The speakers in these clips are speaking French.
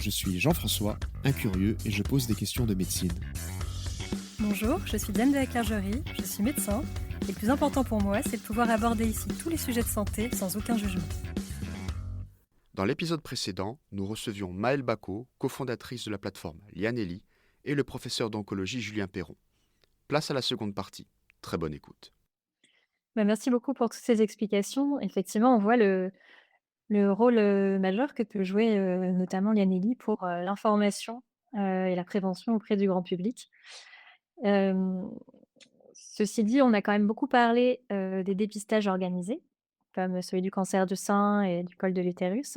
je suis Jean-François, un curieux et je pose des questions de médecine. Bonjour, je suis Diane de la Clergerie, je suis médecin et le plus important pour moi, c'est de pouvoir aborder ici tous les sujets de santé sans aucun jugement. Dans l'épisode précédent, nous recevions Maëlle Bacot, cofondatrice de la plateforme Lianelli, et le professeur d'oncologie Julien Perron. Place à la seconde partie. Très bonne écoute. Merci beaucoup pour toutes ces explications. Effectivement, on voit le rôle majeur que peut jouer notamment Lianelli pour l'information et la prévention auprès du grand public. Euh, Ceci dit, on a quand même beaucoup parlé des dépistages organisés, comme celui du cancer du sein et du col de l'utérus.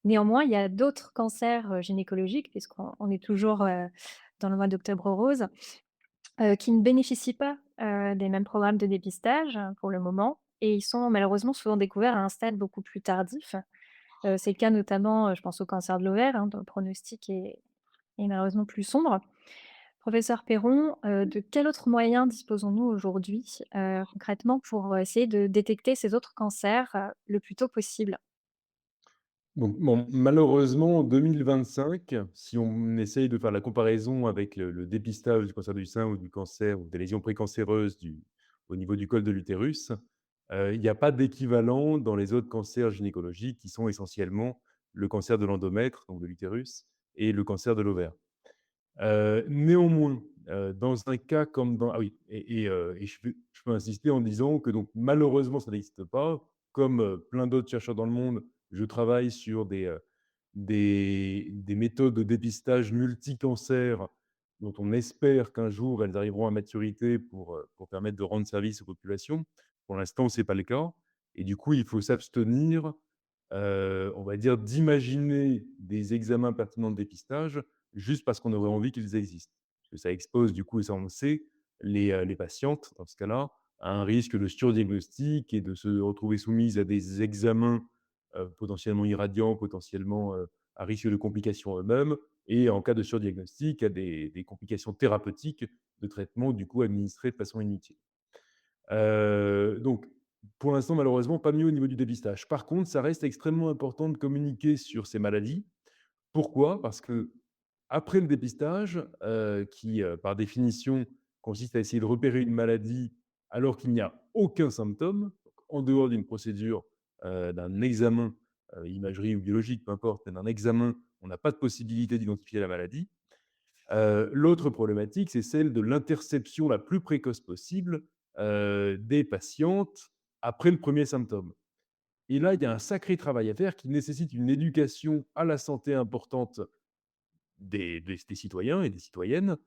Néanmoins, il y a d'autres cancers, gynécologiques, puisqu'on est toujours, dans le mois d'Octobre rose, qui ne bénéficient pas, des mêmes programmes de dépistage, pour le moment et ils sont malheureusement souvent découverts à un stade beaucoup plus tardif. C'est le cas notamment, je pense au cancer de l'ovaire, dont le pronostic est malheureusement plus sombre. Professeur Perron, de quel autre moyen disposons-nous aujourd'hui, concrètement pour essayer de détecter ces autres cancers, le plus tôt possible? Donc bon, malheureusement, en 2025, si on essaye de faire la comparaison avec le dépistage du cancer du sein ou du cancer ou des lésions précancéreuses au niveau du col de l'utérus, il n'y a pas d'équivalent dans les autres cancers gynécologiques qui sont essentiellement le cancer de l'endomètre, donc de l'utérus, et le cancer de l'ovaire. Néanmoins, dans un cas comme dans et je peux insister en disant que donc malheureusement ça n'existe pas. Comme, plein d'autres chercheurs dans le monde, je travaille sur des méthodes de dépistage multi-cancers dont on espère qu'un jour elles arriveront à maturité pour permettre de rendre service aux populations. Pour l'instant, c'est pas le cas et du coup, il faut s'abstenir, on va dire, d'imaginer des examens pertinents de dépistage juste parce qu'on aurait envie qu'ils existent. Parce que ça expose du coup, et ça on le sait, les patientes dans ce cas-là, à un risque de surdiagnostic et de se retrouver soumises à des examens, potentiellement irradiants, potentiellement, à risque de complications eux-mêmes et en cas de surdiagnostic, à des complications thérapeutiques de traitements du coup administrés de façon inutile. Donc pour l'instant, malheureusement, pas mieux au niveau du dépistage. Par contre, ça reste extrêmement important de communiquer sur ces maladies. Pourquoi? Parce qu'après le dépistage, qui, par définition, consiste à essayer de repérer une maladie alors qu'il n'y a aucun symptôme, donc en dehors d'une procédure, d'un examen, imagerie ou biologique, peu importe, mais d'un examen, on n'a pas de possibilité d'identifier la maladie. L'autre problématique, c'est celle de l'interception la plus précoce possible, des patientes après le premier symptôme. Et là, il y a un sacré travail à faire qui nécessite une éducation à la santé importante des citoyens et des citoyennes,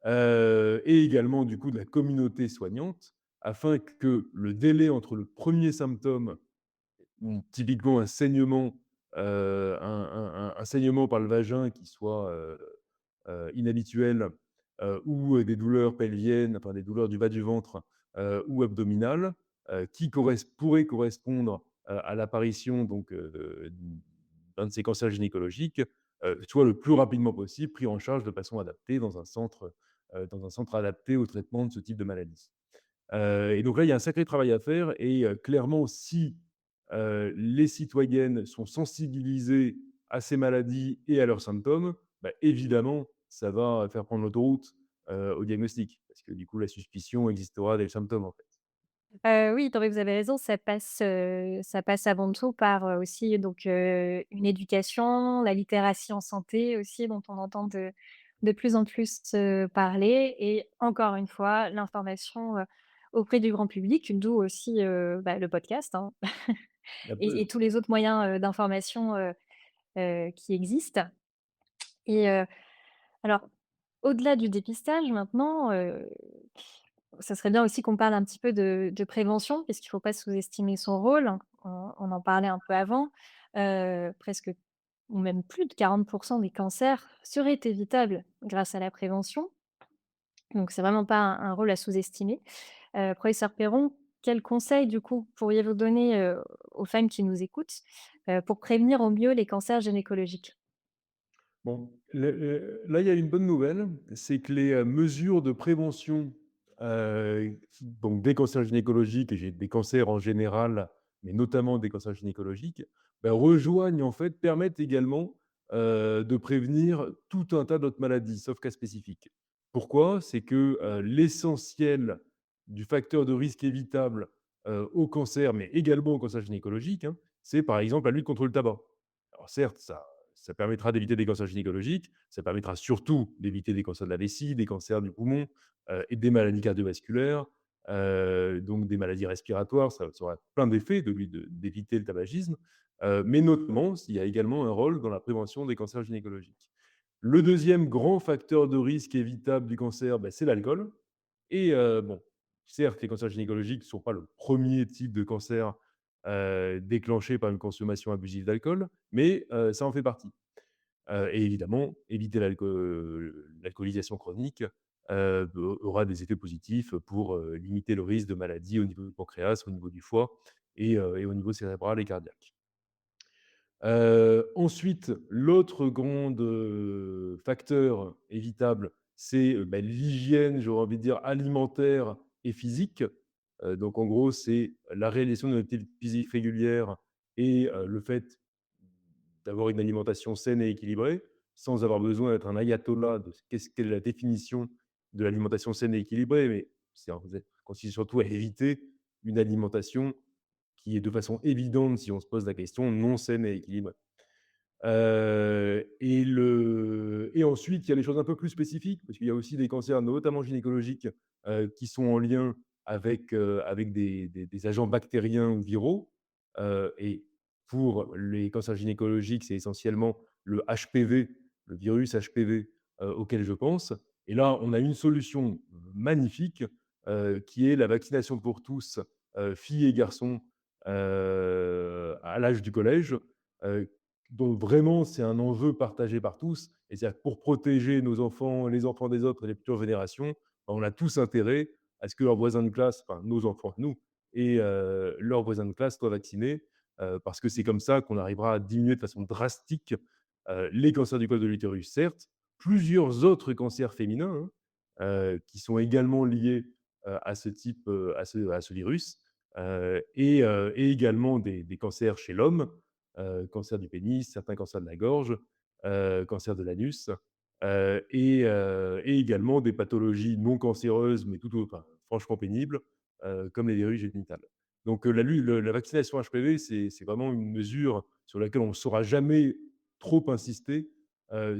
et également du coup de la communauté soignante, afin que le délai entre le premier symptôme, typiquement un saignement, un saignement par le vagin qui soit, inhabituel, ou des douleurs pelviennes, enfin des douleurs du bas du ventre, ou abdominales, qui pourraient correspondre, à l'apparition donc, d'un de ces cancers gynécologiques, soit le plus rapidement possible pris en charge de façon adaptée dans un centre adapté au traitement de ce type de maladie. Et donc là, il y a un sacré travail à faire et clairement si, les citoyennes sont sensibilisées à ces maladies et à leurs symptômes, bah, évidemment, ça va faire prendre l'autoroute, au diagnostic. Parce que du coup, la suspicion existera dès le symptôme, en fait. Oui, non, mais vous avez raison, ça passe avant tout par, aussi donc une éducation, la littératie en santé aussi dont on entend de plus en plus, parler et encore une fois l'information, auprès du grand public, d'où aussi, le podcast, hein, et tous les autres moyens, d'information, qui existent et alors au-delà du dépistage maintenant, ça serait bien aussi qu'on parle un petit peu de prévention, puisqu'il ne faut pas sous-estimer son rôle. On en parlait un peu avant, presque ou même plus de 40 des cancers seraient évitables grâce à la prévention, donc c'est vraiment pas un rôle à sous-estimer. Professeur Perron, quels conseils du coup pourriez-vous donner, aux femmes qui nous écoutent, pour prévenir au mieux les cancers gynécologiques? Bon, là, il y a une bonne nouvelle, c'est que les, mesures de prévention, donc des cancers gynécologiques et des cancers en général, mais notamment des cancers gynécologiques, bah, permettent également, de prévenir tout un tas d'autres maladies, sauf cas spécifiques. Pourquoi? C'est que, l'essentiel du facteur de risque évitable, au cancer, mais également au cancer gynécologique, hein, c'est par exemple la lutte contre le tabac. Alors certes, ça permettra d'éviter des cancers gynécologiques, ça permettra surtout d'éviter des cancers de la vessie, des cancers du poumon, et des maladies cardiovasculaires, donc des maladies respiratoires. Ça aura plein d'effets d'éviter le tabagisme, mais notamment, il y a également un rôle dans la prévention des cancers gynécologiques. Le deuxième grand facteur de risque évitable du cancer, c'est l'alcool. Et bon, certes, les cancers gynécologiques ne sont pas le premier type de cancer, déclenché par une consommation abusive d'alcool, mais ça en fait partie. Et évidemment, éviter l'alcoolisation chronique, aura des effets positifs pour, limiter le risque de maladies au niveau du pancréas, au niveau du foie et au niveau cérébral et cardiaque. Ensuite, l'autre grand facteur évitable, c'est, l'hygiène, j'aurais envie de dire alimentaire et physique. Donc en gros, c'est la réalisation d'une activité physique régulière et le fait d'avoir une alimentation saine et équilibrée, sans avoir besoin d'être un ayatollah de quelle est la définition de l'alimentation saine et équilibrée, mais c'est en fait consiste surtout à éviter une alimentation qui est de façon évidente, si on se pose la question, non saine et équilibrée. Et ensuite, il y a les choses un peu plus spécifiques, parce qu'il y a aussi des cancers, notamment gynécologiques, qui sont en lien avec des agents bactériens ou viraux. Et pour les cancers gynécologiques, c'est essentiellement le HPV, le virus HPV, auquel je pense. Et là, on a une solution magnifique, qui est la vaccination pour tous, filles et garçons, à l'âge du collège, heu, donc vraiment, c'est un enjeu partagé par tous. Et c'est-à-dire que pour protéger nos enfants, les enfants des autres et les futures générations, on a tous intérêt à ce que leurs voisins de classe, enfin nos enfants, nous et leurs voisins de classe soient vaccinés, parce que c'est comme ça qu'on arrivera à diminuer de façon drastique, les cancers du col de l'utérus, certes, plusieurs autres cancers féminins, hein, qui sont également liés, à ce type, à ce virus, et également des cancers chez l'homme, cancer du pénis, certains cancers de la gorge, cancer de l'anus, et également des pathologies non cancéreuses, mais tout autre, enfin, franchement pénibles, comme les virus génitales. Donc, la vaccination HPV, c'est vraiment une mesure sur laquelle on ne saura jamais trop insister,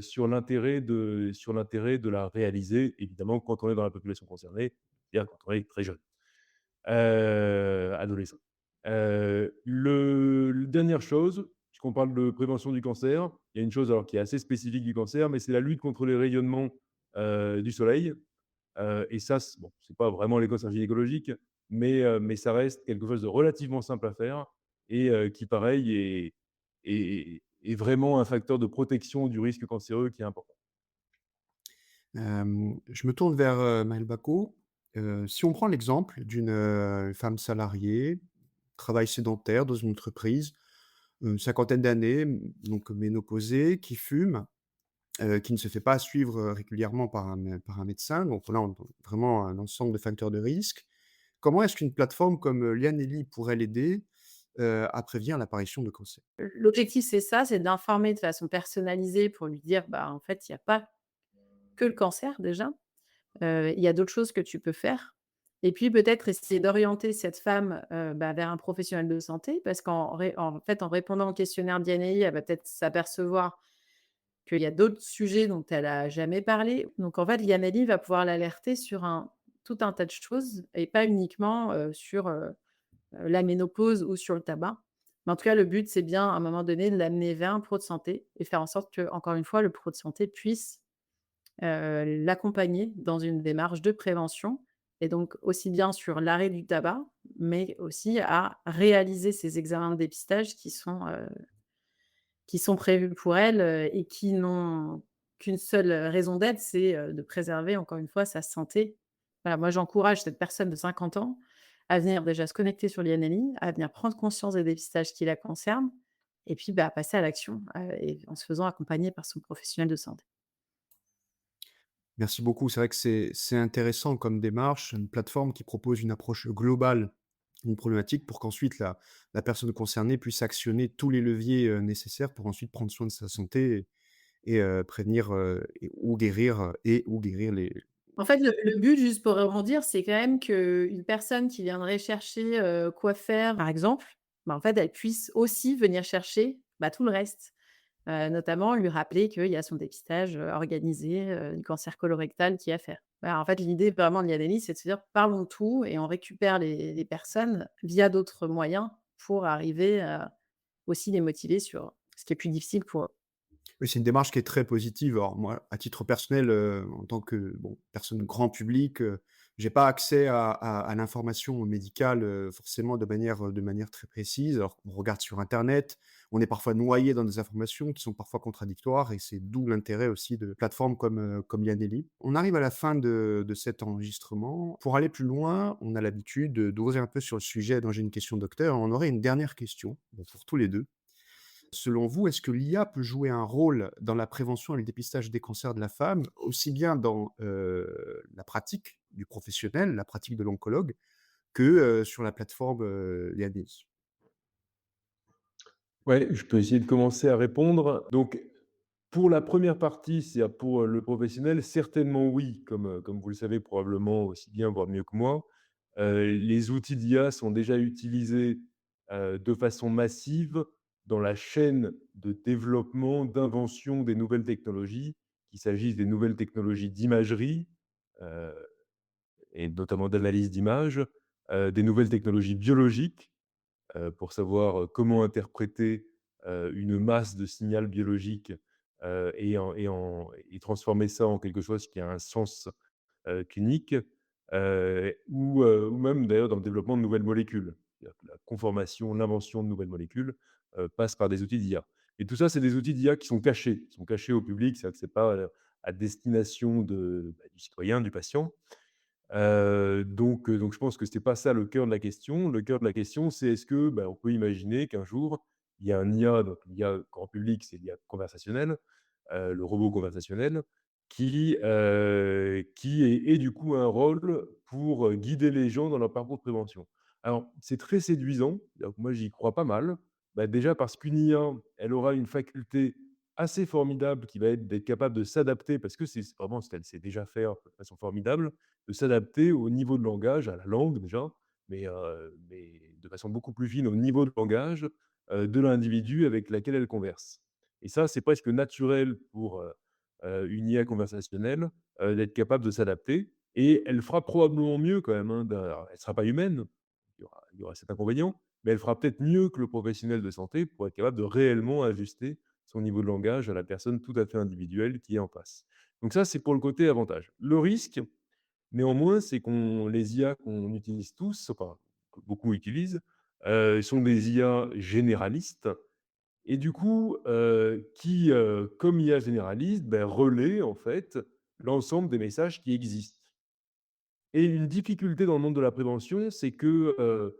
sur l'intérêt de la réaliser, évidemment, quand on est dans la population concernée, c'est-à-dire quand on est très jeune. Adolescent. Le dernière chose, puisqu'on parle de prévention du cancer, il y a une chose alors qui est assez spécifique du cancer, mais c'est la lutte contre les rayonnements, du soleil. Et ça, bon, c'est pas vraiment les cancers gynécologiques, mais ça reste quelque chose de relativement simple à faire et qui pareil est vraiment un facteur de protection du risque cancéreux qui est important. Je me tourne vers, Maëlle Bacot. Si on prend l'exemple d'une, femme salariée, travail sédentaire dans une entreprise, une cinquantaine d'années, donc ménopausée, qui fume, qui ne se fait pas suivre, régulièrement par un médecin, donc là, on vraiment un ensemble de facteurs de risque. Comment est-ce qu'une plateforme comme, Lianeli pourrait l'aider, à prévenir l'apparition de cancer? L'objectif, c'est ça, c'est d'informer de façon personnalisée pour lui dire: «Bah, en fait, il y a pas que le cancer déjà, il y a d'autres choses que tu peux faire» et puis peut-être essayer d'orienter cette femme, vers un professionnel de santé parce en fait, en répondant au questionnaire d'INAI, elle va peut-être s'apercevoir qu'il y a d'autres sujets dont elle a jamais parlé. Donc en fait, l'INAI va pouvoir l'alerter sur tout un tas de choses et pas uniquement, sur, la ménopause ou sur le tabac. Mais en tout cas, le but, c'est bien, à un moment donné, de l'amener vers un pro de santé et faire en sorte que, encore une fois, le pro de santé puisse, l'accompagner dans une démarche de prévention et donc aussi bien sur l'arrêt du tabac, mais aussi à réaliser ces examens de dépistage qui sont prévus pour elle, et qui n'ont qu'une seule, raison d'être, c'est, de préserver encore une fois sa santé. Voilà, moi j'encourage cette personne de 50 ans à venir déjà se connecter sur l'INLI, à venir prendre conscience des dépistages qui la concernent et puis, à passer à l'action, et en se faisant accompagner par son professionnel de santé. Merci beaucoup. C'est vrai que c'est intéressant comme démarche, une plateforme qui propose une approche globale d'une problématique pour qu'ensuite la personne concernée puisse actionner tous les leviers, nécessaires pour ensuite prendre soin de sa santé et prévenir, ou guérir, ou guérir les. En fait, le but, juste pour rebondir, c'est quand même qu'une personne qui viendrait chercher, quoi faire, par exemple, bah, en fait, elle puisse aussi venir chercher, bah, tout le reste. Notamment lui rappeler qu'il y a son dépistage, organisé, du cancer colorectal qui est à faire. Voilà, en fait, l'idée vraiment de l'IADELI, c'est de se dire: «Parlons de tout et on récupère les personnes via d'autres moyens pour arriver à aussi les motiver sur ce qui est plus difficile pour eux». Oui, c'est une démarche qui est très positive. Alors moi, à titre personnel, en tant que, bon, personne grand public, j'ai pas accès à l'information médicale, forcément de manière très précise. Alors on regarde sur internet, on est parfois noyé dans des informations qui sont parfois contradictoires et c'est d'où l'intérêt aussi de plateformes comme Yaneli. On arrive à la fin de cet enregistrement. Pour aller plus loin, on a l'habitude d'oser un peu sur le sujet dont j'ai une question docteur. On aurait une dernière question, bon, pour tous les 2. Selon vous, est-ce que l'IA peut jouer un rôle dans la prévention et le dépistage des cancers de la femme, aussi bien dans, la pratique du professionnel, la pratique de l'oncologue, que, sur la plateforme, Lianis? Ouais, je peux essayer de commencer à répondre. Donc, pour la première partie, c'est-à-dire pour, le professionnel, certainement oui, comme vous le savez probablement aussi bien, voire mieux que moi. Les outils d'IA sont déjà utilisés, de façon massive dans la chaîne de développement, d'invention des nouvelles technologies, qu'il s'agisse des nouvelles technologies d'imagerie, heu et notamment d'analyse d'images, des nouvelles technologies biologiques, pour savoir, comment interpréter, une masse de signal biologique, et transformer ça en quelque chose qui a un sens, clinique, ou même d'ailleurs dans le développement de nouvelles molécules. C'est-à-dire que la conformation, l'invention de nouvelles molécules, passe par des outils d'IA. Et tout ça, c'est des outils d'IA qui sont cachés au public, c'est-à-dire que c'est pas, à destination du citoyen, du patient. Donc je pense que c'était pas ça le cœur de la question. Le cœur de la question, c'est est-ce que, on peut imaginer qu'un jour, il y a un IA, donc l'IA grand public, c'est l'IA conversationnelle, le robot conversationnel qui ait du coup un rôle pour, guider les gens dans leur parcours de prévention. Alors c'est très séduisant, donc moi j'y crois pas mal. Déjà parce qu'une IA, elle aura une faculté assez formidable qui va être d'être capable de s'adapter parce que c'est vraiment ce qu'elle sait déjà faire de façon formidable, de s'adapter au niveau de langage, à la langue déjà, mais de façon beaucoup plus fine au niveau de langage, de l'individu avec laquelle elle converse. Et ça, c'est presque naturel pour, une IA conversationnelle, d'être capable de s'adapter et elle fera probablement mieux quand même, hein, alors elle ne sera pas humaine, il y aura cet inconvénient, mais elle fera peut-être mieux que le professionnel de santé pour être capable de réellement ajuster son niveau de langage à la personne tout à fait individuelle qui est en face. Donc ça, c'est pour le côté avantage. Le risque, néanmoins, c'est qu'on les IA qu'on utilise tous, enfin, que beaucoup utilisent, sont des IA généralistes et du coup, comme IA généraliste, relaient en fait l'ensemble des messages qui existent. Et une difficulté dans le monde de la prévention, c'est que,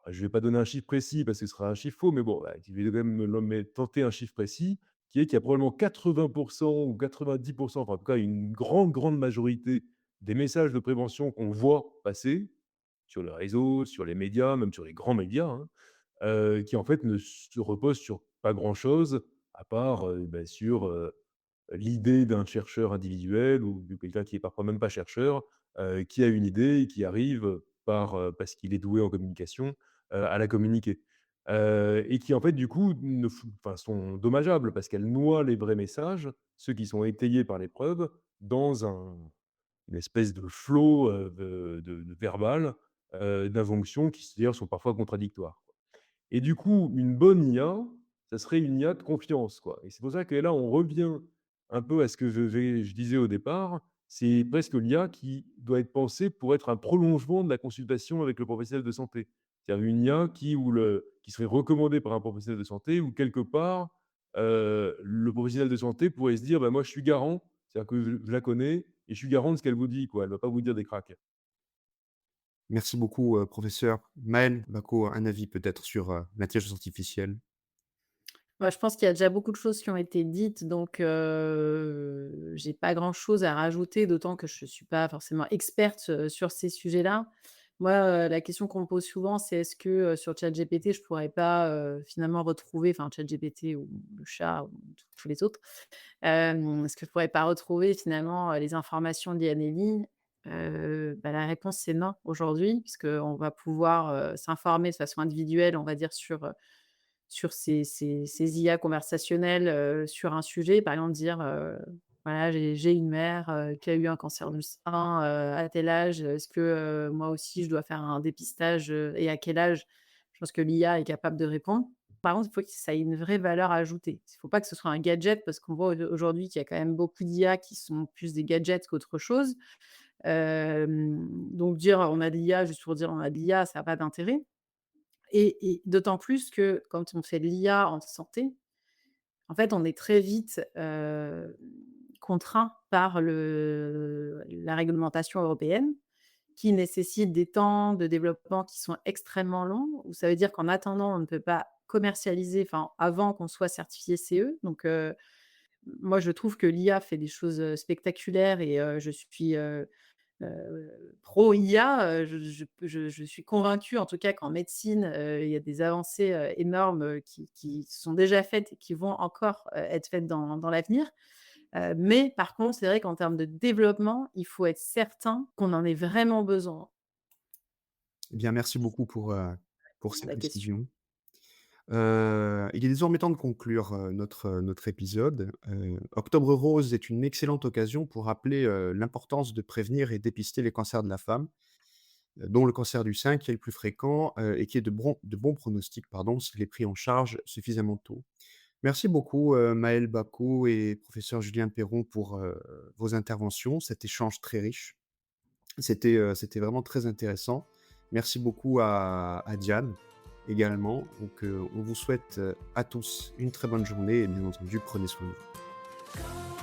je ne vais pas donner un chiffre précis parce que ce sera un chiffre faux, mais bon, je vais quand même tenter un chiffre précis, qui est qu'il y a probablement 80 ou 90, enfin en tout cas une grande, grande majorité des messages de prévention qu'on voit passer sur le réseau, sur les médias, même sur les grands médias, hein, qui en fait ne se reposent sur pas grand-chose à part, sur, l'idée d'un chercheur individuel ou de quelqu'un qui est parfois même pas chercheur, qui a une idée et qui arrive parce qu'il est doué en communication, à la communiquer. Et qui en fait du coup sont dommageables parce qu'elles noient les vrais messages, ceux qui sont étayés par les preuves, dans une espèce de flot, de verbal, d'injonctions qui d'ailleurs sont parfois contradictoires. Et du coup, une bonne IA, ça serait une IA de confiance, quoi. Et c'est pour ça que là, on revient un peu à ce que je disais au départ, c'est presque l'IA qui doit être pensée pour être un prolongement de la consultation avec le professionnel de santé. C'est-à-dire une IA qui serait recommandée par un professionnel de santé ou quelque part, le professionnel de santé pourrait se dire: «Bah, moi, je suis garant, c'est-à-dire que je la connais et je suis garant de ce qu'elle vous dit, quoi. Elle va pas vous dire des cracks». Merci beaucoup, professeur. Maël Bacco, un avis peut-être sur, l'intelligence artificielle? Bah, je pense qu'il y a déjà beaucoup de choses qui ont été dites, donc j'ai pas grand-chose à rajouter, d'autant que je suis pas forcément experte, sur ces sujets-là. Moi, la question qu'on me pose souvent, c'est est-ce que, sur ChatGPT, je pourrais pas, finalement retrouver enfin ChatGPT ou le chat ou tous les autres, est-ce que je pourrais pas retrouver finalement, les informations liées à Nelly? Bah, la réponse c'est non aujourd'hui, puisqu'on va pouvoir, s'informer de façon individuelle, on va dire sur ces IA conversationnelles, sur un sujet. Par exemple dire, voilà: «J'ai une mère, qui a eu un cancer du sein, à tel âge. Est-ce que, moi aussi je dois faire un dépistage, et à quel âge?» Je pense que l'IA est capable de répondre. Par contre, il faut que ça ait une vraie valeur ajoutée. Il ne faut pas que ce soit un gadget parce qu'on voit aujourd'hui qu'il y a quand même beaucoup d'IA qui sont plus des gadgets qu'autre chose. Donc dire: «On a de l'IA» juste pour dire: «On a de l'IA», ça a pas d'intérêt. Et d'autant plus que quand on fait de l'IA en santé, en fait, on est très vite, contraint par la réglementation européenne qui nécessite des temps de développement qui sont extrêmement longs, où ça veut dire qu'en attendant, on ne peut pas commercialiser, enfin, avant qu'on soit certifié CE. Donc, moi, je trouve que l'IA fait des choses, spectaculaires et je suis, pro IA, je suis convaincue en tout cas qu'en médecine, il y a des avancées, énormes, qui sont déjà faites et qui vont encore, être faites dans l'avenir. Mais par contre, c'est vrai qu'en termes de développement, il faut être certain qu'on en ait vraiment besoin. Eh bien, merci beaucoup pour C'est ces la question. précisions. Il est désormais temps de conclure, notre épisode. Octobre rose est une excellente occasion pour rappeler, l'importance de prévenir et dépister les cancers de la femme, dont le cancer du sein qui est le plus fréquent, et qui est de bons pronostics, pardon, s'il est pris en charge suffisamment tôt. Merci beaucoup, Maëlle Bacot et professeur Julien Perron pour, vos interventions, cet échange très riche. C'était vraiment très intéressant. Merci beaucoup à Diane également. Donc, on vous souhaite, à tous une très bonne journée et bien entendu, prenez soin de vous.